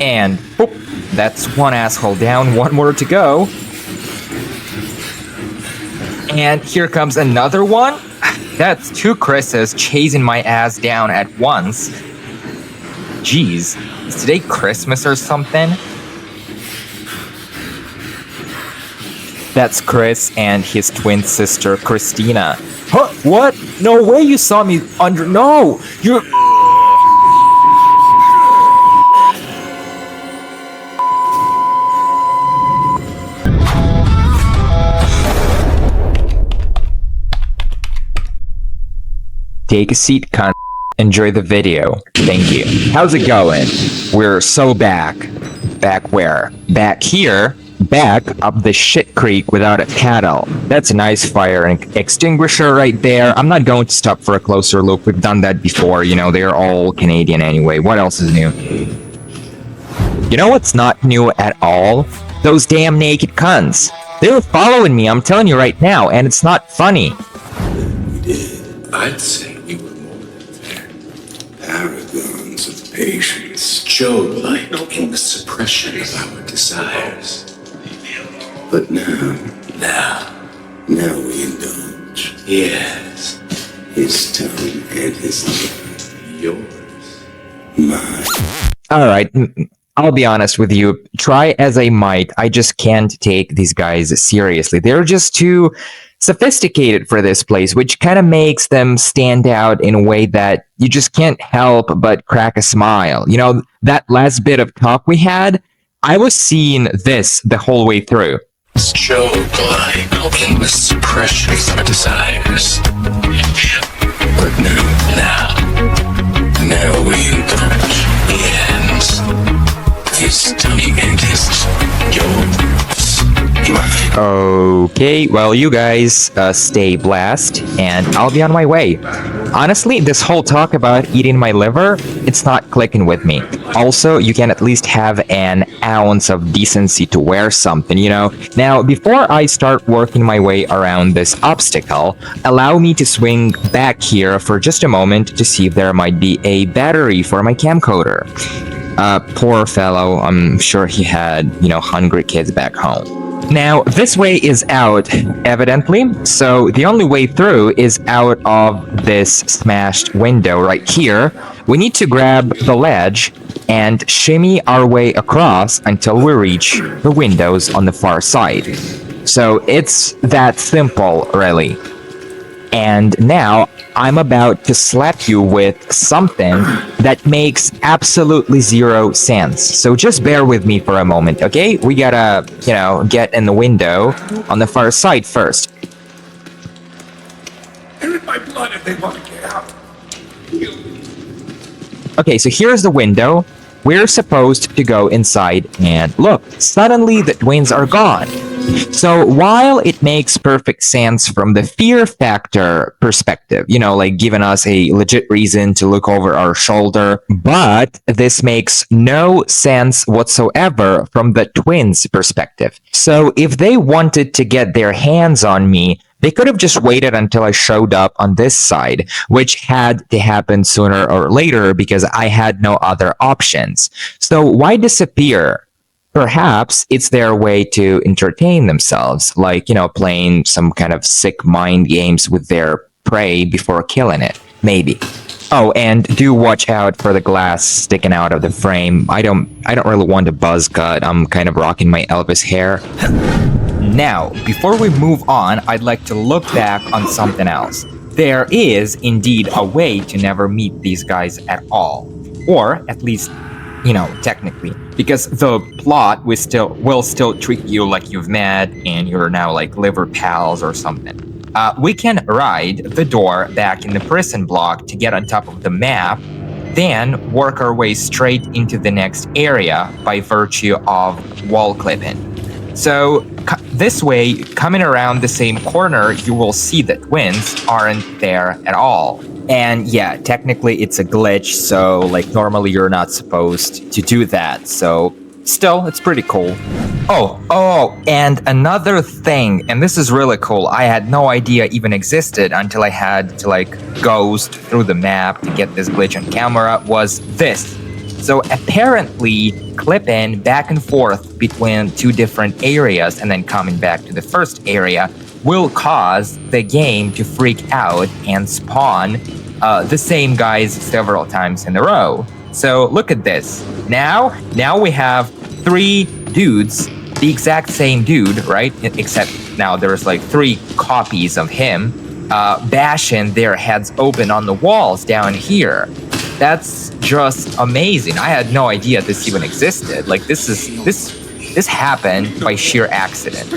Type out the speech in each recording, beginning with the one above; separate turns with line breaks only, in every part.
And boop, that's one asshole down, one more to go. And here comes another one. That's two Chris's chasing my ass down at once. Jeez, is today Christmas or something? That's Chris and his twin sister, Christina. Huh? What? No way you saw me under... No! You're... Take a seat, cunt. Enjoy the video. Thank you. How's it going? We're so back. Back where? Back here. Back up the shit creek without a paddle. That's a nice fire extinguisher right there. I'm not going to stop for a closer look. We've done that before. You know, they're all Canadian anyway. What else is new? You know what's not new at all? Those damn naked cunts. They were following me, I'm telling you right now, and it's not funny.
We did. I'd say we were more than paragons of patience. Job-like in the suppression of our desires. But now we indulge. Yes. His tongue and his life. Yours. Mine.
Alright, I'll be honest with you. Try as I might, I just can't take these guys seriously. They're just too sophisticated for this place, which kind of makes them stand out in a way that you just can't help but crack a smile. You know, that last bit of talk we had, I was seeing this the whole way through.
Job-like in the suppression of our desires. But now we indulge. He ends. His tongue and his yours. Mine.
Okay, well, you guys stay blessed, and I'll be on my way. Honestly, this whole talk about eating my liver, it's not clicking with me. Also, you can at least have an ounce of decency to wear something, you know? Now, before I start working my way around this obstacle, allow me to swing back here for just a moment to see if there might be a battery for my camcorder. Poor fellow, I'm sure he had, you know, hungry kids back home. Now, this way is out, evidently, so the only way through is out of this smashed window right here. We need to grab the ledge and shimmy our way across until we reach the windows on the far side. So it's that simple, really. And now, I'm about to slap you with something that makes absolutely zero sense. So just bear with me for a moment, okay? We gotta, you know, get in the window on the far side first.
They're in my blood if they want to get out.
Okay, so here's the window. We're supposed to go inside, and look, suddenly the twins are gone. So while it makes perfect sense from the fear factor perspective, you know, like giving us a legit reason to look over our shoulder, but this makes no sense whatsoever from the twins' perspective. So if they wanted to get their hands on me, they could have just waited until I showed up on this side, which had to happen sooner or later because I had no other options. So why disappear? Perhaps it's their way to entertain themselves, like, you know, playing some kind of sick mind games with their prey before killing it. Maybe. Oh, and do watch out for the glass sticking out of the frame. I don't really want a buzz cut. I'm kind of rocking my Elvis hair. Now, before we move on, I'd like to look back on something else. There is indeed a way to never meet these guys at all. Or, at least, you know, technically. Because the plot will still treat you like you've met and you're now like liver pals or something. We can ride the door back in the prison block to get on top of the map, then work our way straight into the next area by virtue of wall clipping. So this way, coming around the same corner, you will see that twins aren't there at all. And yeah, technically it's a glitch, so like normally you're not supposed to do that. So still, it's pretty cool. Oh, and another thing, and this is really cool. I had no idea even existed until I had to like ghost through the map to get this glitch on camera, was this. So apparently, clipping back and forth between two different areas and then coming back to the first area will cause the game to freak out and spawn the same guys several times in a row. So look at this. Now we have 3 dudes, the exact same dude, right? Except now there's like 3 copies of him bashing their heads open on the walls down here. That's just amazing. I had no idea this even existed. Like this happened by sheer accident.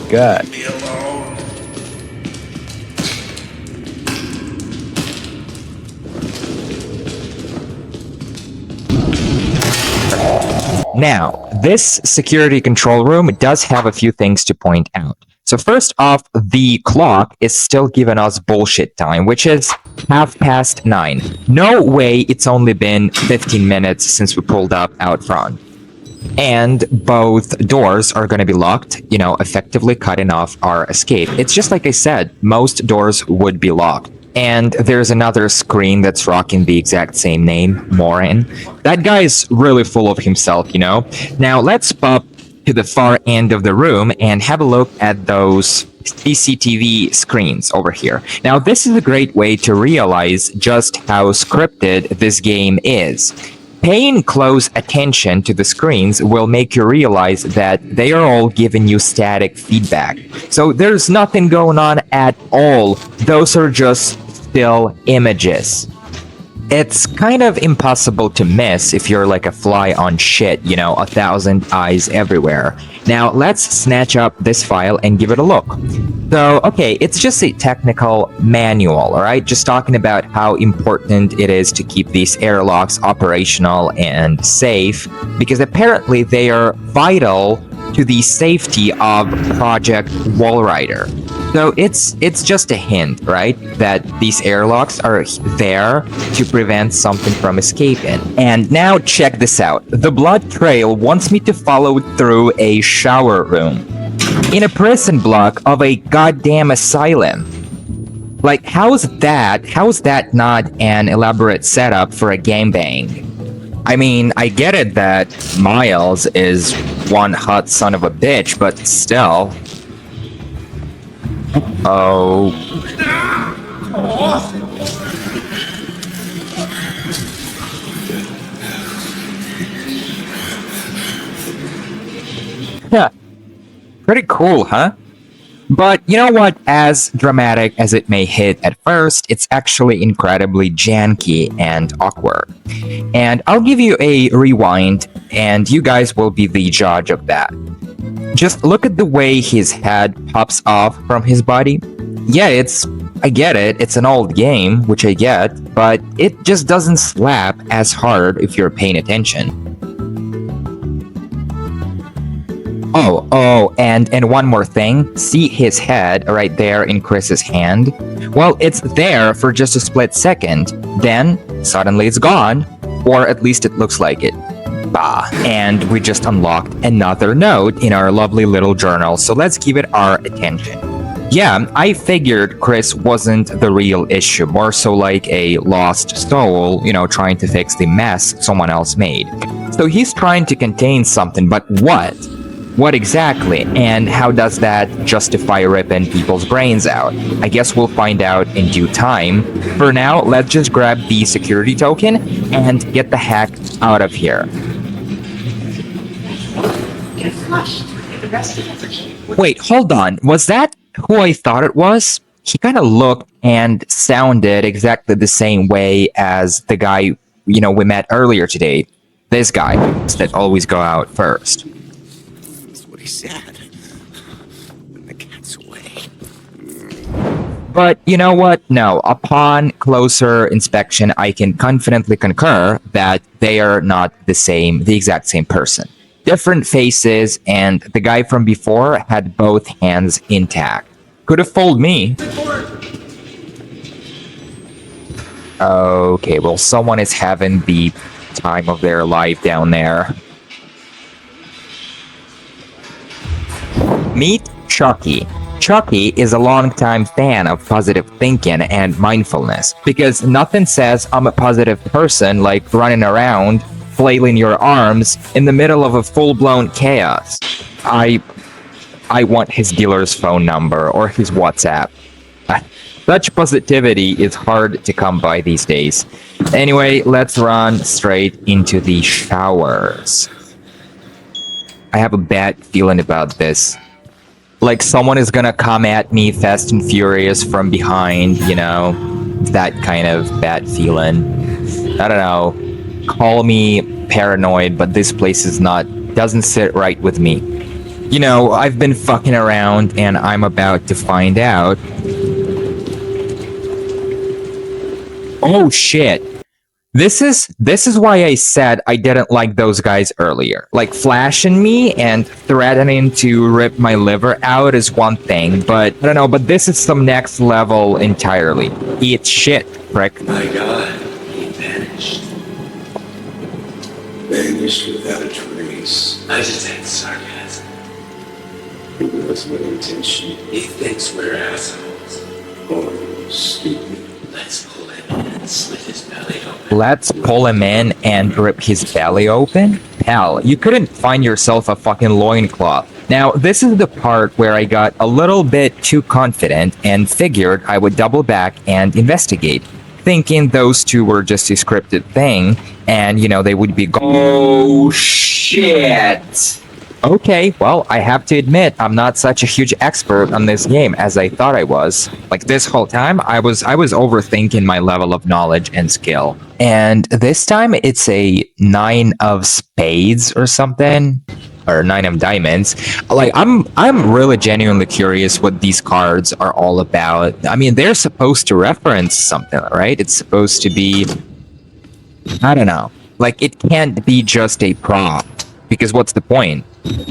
Good.
Me alone.
Now, this security control room does have a few things to point out. So first off, the clock is still giving us bullshit time, which is 9:30. No way it's only been 15 minutes since we pulled up out front. And both doors are going to be locked, effectively cutting off our escape. It's just like I said, most doors would be locked. And there's another screen that's rocking the exact same name, Morin. That guy is really full of himself, Now let's pop to the far end of the room and have a look at those CCTV screens over here. Now this is a great way to realize just how scripted this game is. Paying close attention to the screens will make you realize that they are all giving you static feedback. So there's nothing going on at all. Those are just still images. It's kind of impossible to miss if you're like a fly on shit, 1,000 eyes everywhere. Now let's snatch up this file and give it a look. So, okay, it's just a technical manual, alright? Just talking about how important it is to keep these airlocks operational and safe, because apparently they are vital to the safety of Project Wallrider. So it's just a hint, right? That these airlocks are there to prevent something from escaping. And now check this out. The blood trail wants me to follow through a shower room in a prison block of a goddamn asylum. Like, how's that not an elaborate setup for a gangbang? I mean, I get it that Miles is one hot son of a bitch, but still. Oh. Yeah. Pretty cool, huh? But you know what? As dramatic as it may hit at first, it's actually incredibly janky and awkward. And I'll give you a rewind, and you guys will be the judge of that. Just look at the way his head pops off from his body. Yeah, I get it, it's an old game, which I get, but it just doesn't slap as hard if you're paying attention. Oh, and one more thing. See his head right there in Chris's hand? Well, it's there for just a split second. Then, suddenly it's gone. Or at least it looks like it. Bah. And we just unlocked another note in our lovely little journal, so let's give it our attention. Yeah, I figured Chris wasn't the real issue, more so like a lost soul, trying to fix the mess someone else made. So he's trying to contain something, but what? What exactly? And how does that justify ripping people's brains out? I guess we'll find out in due time. For now, let's just grab the security token and get the heck out of here. Wait, hold on. Was that who I thought it was? He kind of looked and sounded exactly the same way as the guy, we met earlier today. This guy that always go out first.
He said, when the cat's away.
But you know what? No, upon closer inspection, I can confidently concur that they are not the exact same person. Different faces, and the guy from before had both hands intact. Could have fooled me. Okay, well, someone is having the time of their life down there. Meet Chucky. Chucky is a longtime fan of positive thinking and mindfulness because nothing says I'm a positive person like running around, flailing your arms in the middle of a full-blown chaos. I want his dealer's phone number or his WhatsApp. Such positivity is hard to come by these days. Anyway, let's run straight into the showers. I have a bad feeling about this. Like someone is gonna come at me fast and furious from behind, you know? That kind of bad feeling. I don't know. Call me paranoid, but this place doesn't sit right with me. You know, I've been fucking around and I'm about to find out. Oh shit. This is why I said I didn't like those guys earlier. Like flashing me and threatening to rip my liver out is one thing, but I don't know, but this is some next level entirely. Eat shit, prick.
My God, he vanished. Vanished without a trace. I detect sarcasm. It was no intention. He thinks we're assholes. Or stupid. Let's pull him in and slit his belly open.
Let's pull him in and rip his belly open? Hell, you couldn't find yourself a fucking loincloth. Now, this is the part where I got a little bit too confident and figured I would double back and investigate, thinking those two were just a scripted thing, and, you know, they would be oh, shit! Okay, well, I have to admit, I'm not such a huge expert on this game as I thought I was. Like, this whole time, I was overthinking my level of knowledge and skill. And this time, it's a 9 of spades or something, or 9 of diamonds. Like, I'm really genuinely curious what these cards are all about. I mean, they're supposed to reference something, right? It's supposed to be, I don't know. Like, it can't be just a prop, because what's the point?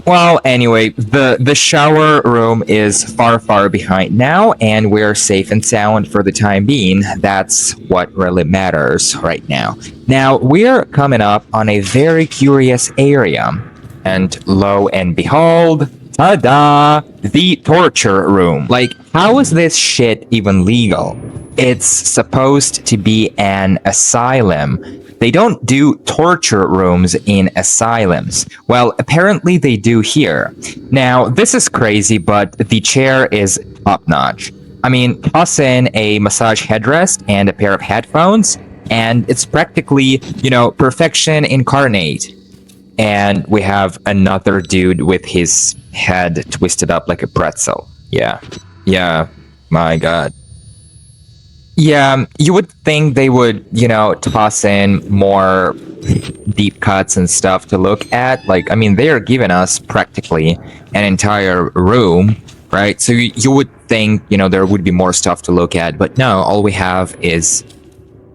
Well, anyway, the shower room is far behind now, and we're safe and sound for the time being. That's what really matters right now. Now, we're coming up on a very curious area, and lo and behold, ta-da! The torture room. Like, how is this shit even legal? It's supposed to be an asylum. They don't do torture rooms in asylums. Well, apparently they do here. Now, this is crazy, but the chair is top-notch. I mean, toss in a massage headrest and a pair of headphones, and it's practically, you know, perfection incarnate. And we have another dude with his head twisted up like a pretzel. Yeah, my God. Yeah, you would think they would, you know, toss in more deep cuts and stuff to look at. Like, I mean, they are giving us practically an entire room, right? So you would think, you know, there would be more stuff to look at. But no, all we have is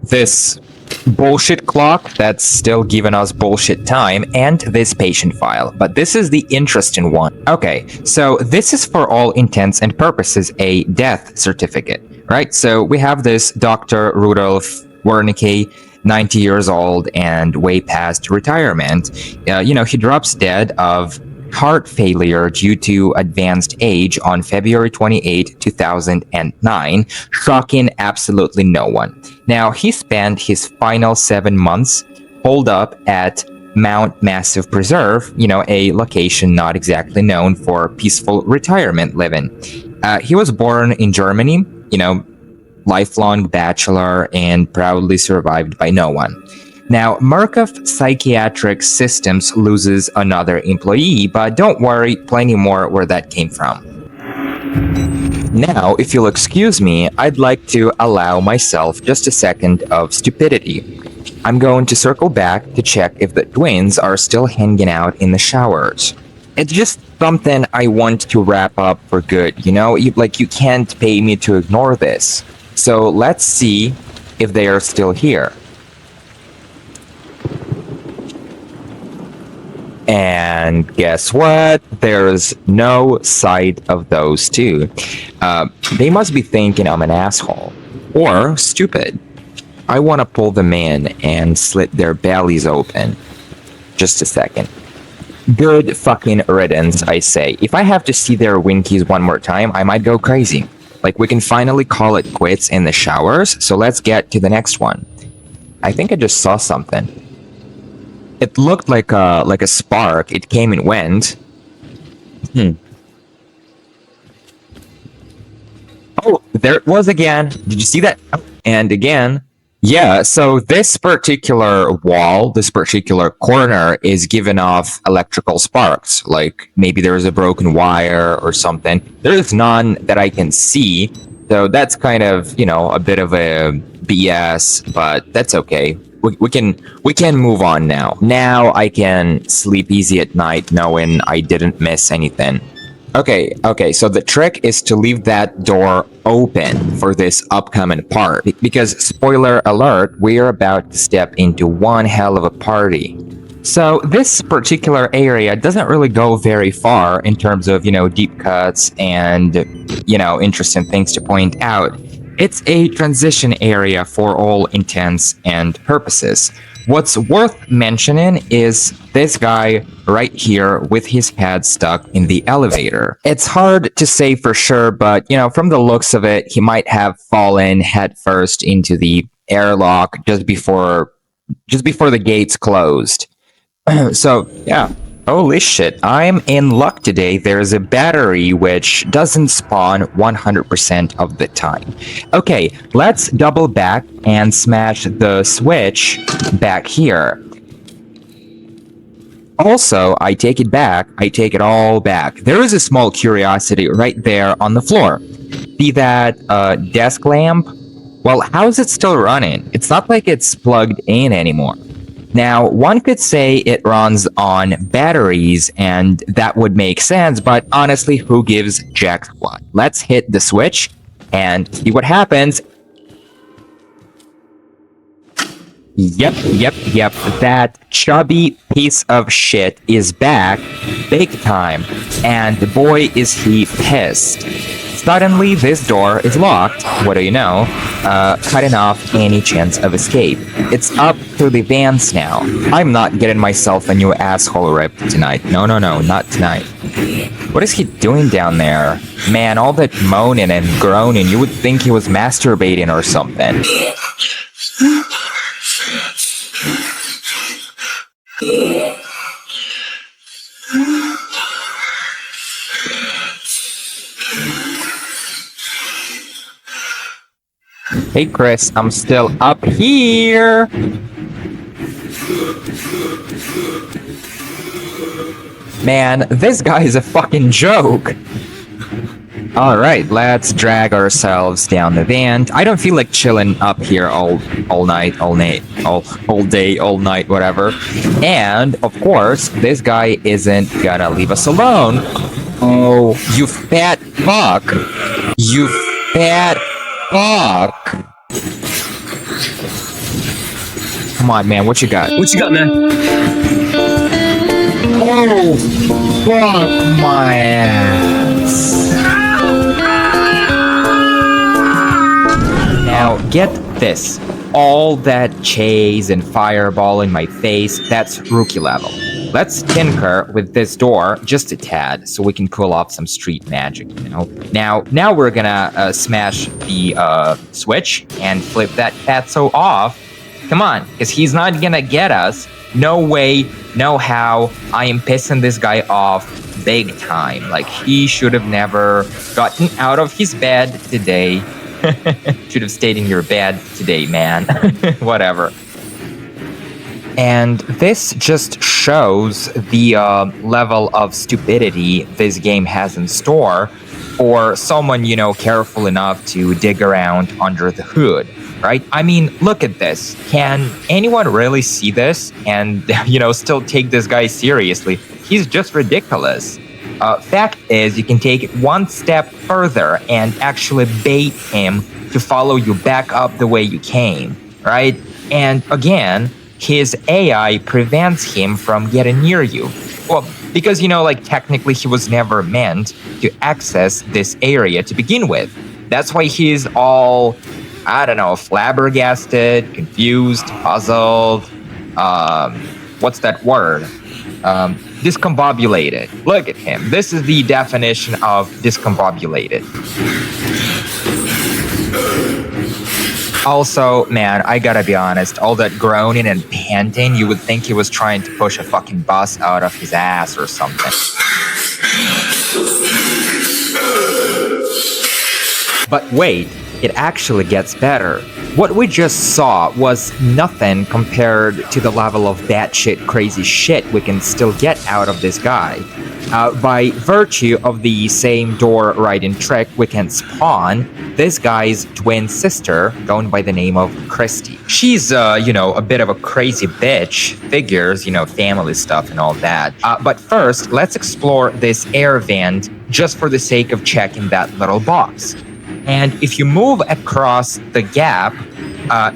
this bullshit clock that's still giving us bullshit time, and this patient file. But this is the interesting one. Okay, so this is for all intents and purposes a death certificate. Right, so we have this Dr. Rudolf Wernicke, 90 years old and way past retirement. You know, he drops dead of heart failure due to advanced age on February 28, 2009, shocking absolutely no one. Now, he spent his final 7 months holed up at Mount Massive Preserve, you know, a location not exactly known for peaceful retirement living. He was born in Germany, you know, lifelong bachelor and proudly survived by no one. Now, Murkoff Psychiatric Systems loses another employee, but don't worry, plenty more where that came from. Now, if you'll excuse me, I'd like to allow myself just a second of stupidity. I'm going to circle back to check if the twins are still hanging out in the showers. It's just something I want to wrap up for good, you know? You can't pay me to ignore this. So let's see if they are still here. And guess what? There's no sight of those two. They must be thinking I'm an asshole. Or stupid. I want to pull them in and slit their bellies open. Just a second. Good fucking riddance, I say. If I have to see their winkies one more time, I might go crazy. Like, we can finally call it quits in the showers, so let's get to the next one. I think I just saw something. It looked like a spark. It came and went. Oh, there it was again. Did you see that? And again. Yeah, so this particular wall, this particular corner is giving off electrical sparks. Like maybe there is a broken wire or something. There's none that I can see. So that's kind of, a bit of a BS, but that's okay. We can move on now. Now I can sleep easy at night knowing I didn't miss anything. Okay, so the trick is to leave that door open for this upcoming part. Because, spoiler alert, we are about to step into one hell of a party. So this particular area doesn't really go very far in terms of, deep cuts and, interesting things to point out. It's a transition area for all intents and purposes. What's worth mentioning is this guy right here with his head stuck in the elevator. It's hard to say for sure, but from the looks of it, he might have fallen headfirst into the airlock just before the gates closed. So, yeah. Holy shit, I'm in luck today. There's a battery which doesn't spawn 100% of the time. Okay, let's double back and smash the switch back here. Also, I take it back. I take it all back. There is a small curiosity right there on the floor. See that desk lamp? Well, how is it still running? It's not like it's plugged in anymore. Now, one could say it runs on batteries, and that would make sense, but honestly, who gives jack squat? Let's hit the switch and see what happens. Yep. That chubby piece of shit is back big time, and boy is he pissed. Suddenly, this door is locked, what do you know, cutting off any chance of escape. It's up to the vans now. I'm not getting myself a new asshole rip tonight. No, not tonight. What is he doing down there? Man, all that moaning and groaning, you would think he was masturbating or something. Hey Chris, I'm still up here! Man, this guy is a fucking joke! Alright, let's drag ourselves down the vent. I don't feel like chilling up here all day, all night, whatever. And, of course, this guy isn't gonna leave us alone. Oh, you fat fuck! You fat fuck! Come on, man, what you got?
What you got, man?
Oh, fuck my ass. Now, get this. All that chase and fireball in my face, that's rookie level. Let's tinker with this door just a tad so we can pull off some street magic, Now we're gonna smash the switch and flip that fatso off. Come on, because he's not gonna get us. No way, no how. I am pissing this guy off big time. Like, he should have never gotten out of his bed today. Should have stayed in your bed today, man. Whatever. And this just shows the level of stupidity this game has in store for someone, careful enough to dig around under the hood, right? I mean, look at this. Can anyone really see this and, still take this guy seriously? He's just ridiculous. Fact is, you can take it one step further and actually bait him to follow you back up the way you came, right? And again, his AI prevents him from getting near you. Well, because, technically he was never meant to access this area to begin with. That's why he's all, flabbergasted, confused, puzzled. What's that word? discombobulated. Look at him. This is the definition of discombobulated. Also, man, I gotta be honest, all that groaning and panting, you would think he was trying to push a fucking bus out of his ass or something. But wait, it actually gets better. What we just saw was nothing compared to the level of batshit crazy shit we can still get out of this guy. By virtue of the same door riding trick we can spawn this guy's twin sister, going by the name of Christy. She's, a bit of a crazy bitch, figures, family stuff and all that. But first, let's explore this air vent just for the sake of checking that little box. And if you move across the gap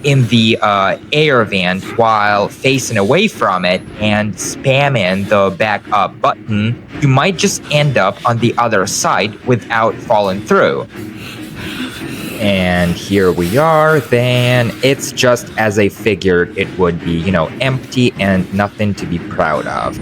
in the air vent while facing away from it and spamming the back up button, you might just end up on the other side without falling through. And here we are, then it's just as I figured it would be, empty and nothing to be proud of.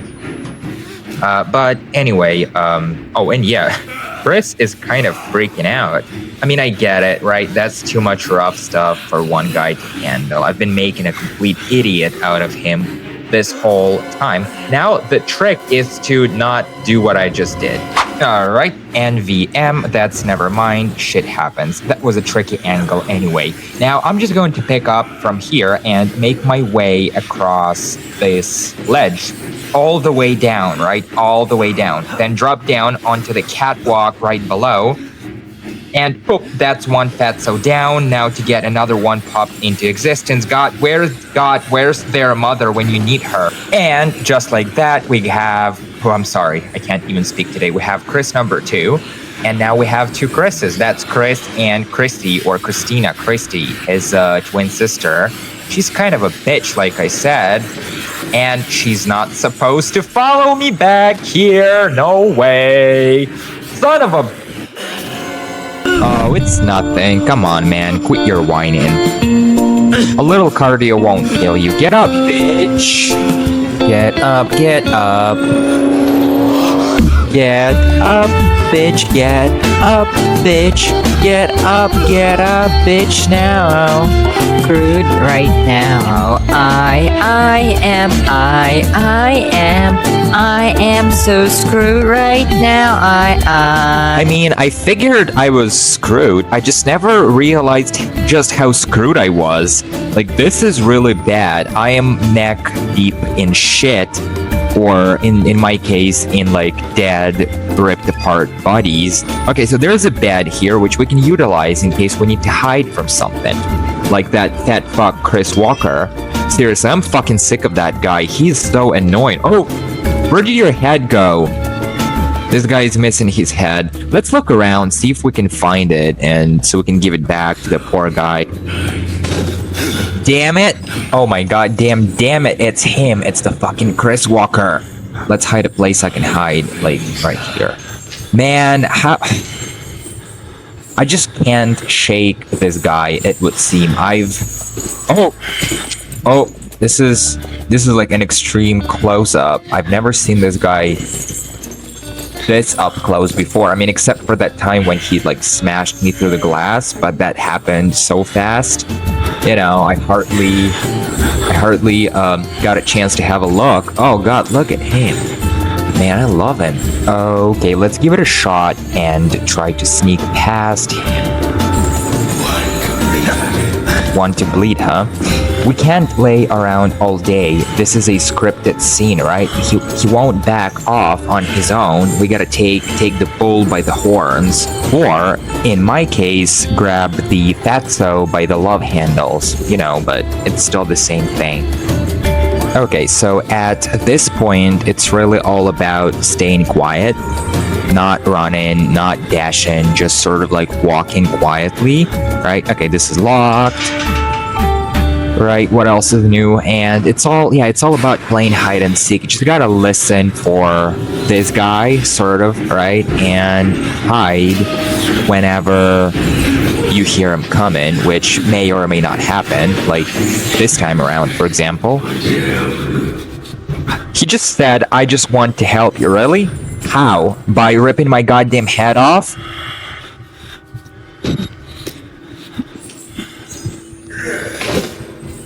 But anyway, oh, and yeah, Chris is kind of freaking out. I mean, I get it, right? That's too much rough stuff for one guy to handle. I've been making a complete idiot out of him this whole time. Now, the trick is to not do what I just did. All right, NVM, that's never mind. Shit happens. That was a tricky angle anyway. Now, I'm just going to pick up from here and make my way across this ledge. All the way down, right? All the way down. Then drop down onto the catwalk right below. And boop, that's one fatso down. Now to get another one popped into existence. Where's their mother when you need her? And just like that, we have, I'm sorry, I can't even speak today. We have Chris number 2. And now we have 2 Chris's. That's Chris and Christy, or Christina Christy, his twin sister. She's kind of a bitch, like I said. And she's not supposed to follow me back here. No way. Son of a... Oh, it's nothing. Come on, man. Quit your whining. A little cardio won't kill you. Get up, bitch. Get up, get up. Get up, bitch. Get up, bitch. Get up, bitch now. Screwed right now. I am so screwed right now. I mean, I figured I was screwed. I just never realized just how screwed I was. Like, this is really bad. I am neck deep in shit. Or in my case, in like dead, ripped apart bodies. Okay, so there's a bed here which we can utilize in case we need to hide from something. Like that fat fuck Chris Walker. Seriously, I'm fucking sick of that guy. He's so annoying. Oh, where did your head go? This guy is missing his head. Let's look around, see if we can find it, and so we can give it back to the poor guy. Damn it! Oh my god, damn it, it's him. It's the fucking Chris Walker. Let's hide a place I can hide, like, right here. Man, how... I just can't shake this guy, it would seem. Oh, this is like an extreme close-up. I've never seen this guy this up close before. I mean, except for that time when he, like, smashed me through the glass, but that happened so fast. I hardly got a chance to have a look. Oh god, look at him. Man, I love him. Okay, let's give it a shot and try to sneak past him. Want to bleed, huh? We can't lay around all day. This is a scripted scene, right? He won't back off on his own. We gotta take the bull by the horns. Or, in my case, grab the fatso by the love handles. But it's still the same thing. Okay, so at this point, it's really all about staying quiet. Not running, not dashing, just sort of like walking quietly, right? Okay, this is locked. Right, what else is new? And it's all about playing hide and seek. You just gotta listen for this guy, sort of, right? And hide whenever you hear him coming, which may or may not happen, like this time around, for example. He just said, I just want to help you, really? How? By ripping my goddamn head off?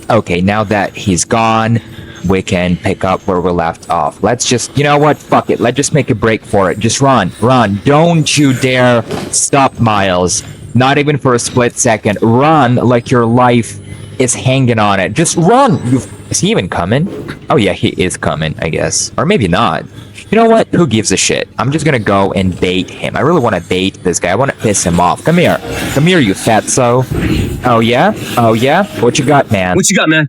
Okay, now that he's gone, we can pick up where we left off. Let's just, you know what? Fuck it. Let's just make a break for it. Just run, run. Don't you dare stop, Miles. Not even for a split second. Run like your life is hanging on it. Just run. Is he even coming? Oh yeah, he is coming, I guess. Or maybe not. You know what? Who gives a shit? I'm just gonna go and bait him. I really want to bait this guy. I want to piss him off. Come here. Come here, you fatso. Oh yeah? Oh yeah? What you got, man?
What you got, man?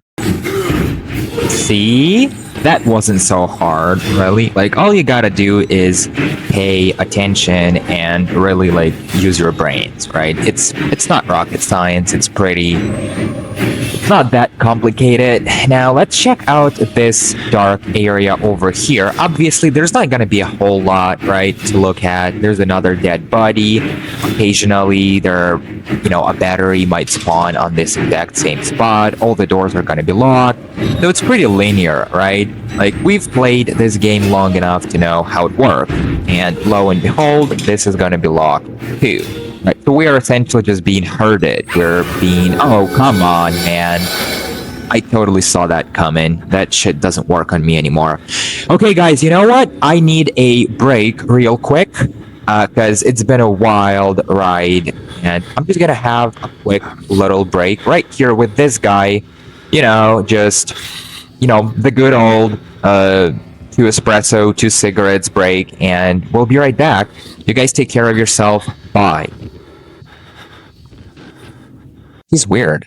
See? That wasn't so hard, really. Like, all you gotta do is pay attention and really, like, use your brains, right? It's not rocket science. It's not that complicated. Now, let's check out this dark area over here. Obviously, there's not gonna be a whole lot, right, to look at. There's another dead body. Occasionally, a battery might spawn on this exact same spot. All the doors are gonna be locked. So it's pretty linear, right? Like, we've played this game long enough to know how it works. And lo and behold, this is gonna be locked too. Right, so we are essentially just being herded. Oh, come on, man. I totally saw that coming. That shit doesn't work on me anymore. Okay, guys, you know what? I need a break real quick, because it's been a wild ride, and I'm just gonna have a quick little break right here with this guy. The good old 2 espresso, 2 cigarettes break, and we'll be right back. You guys take care of yourself. Bye. He's weird.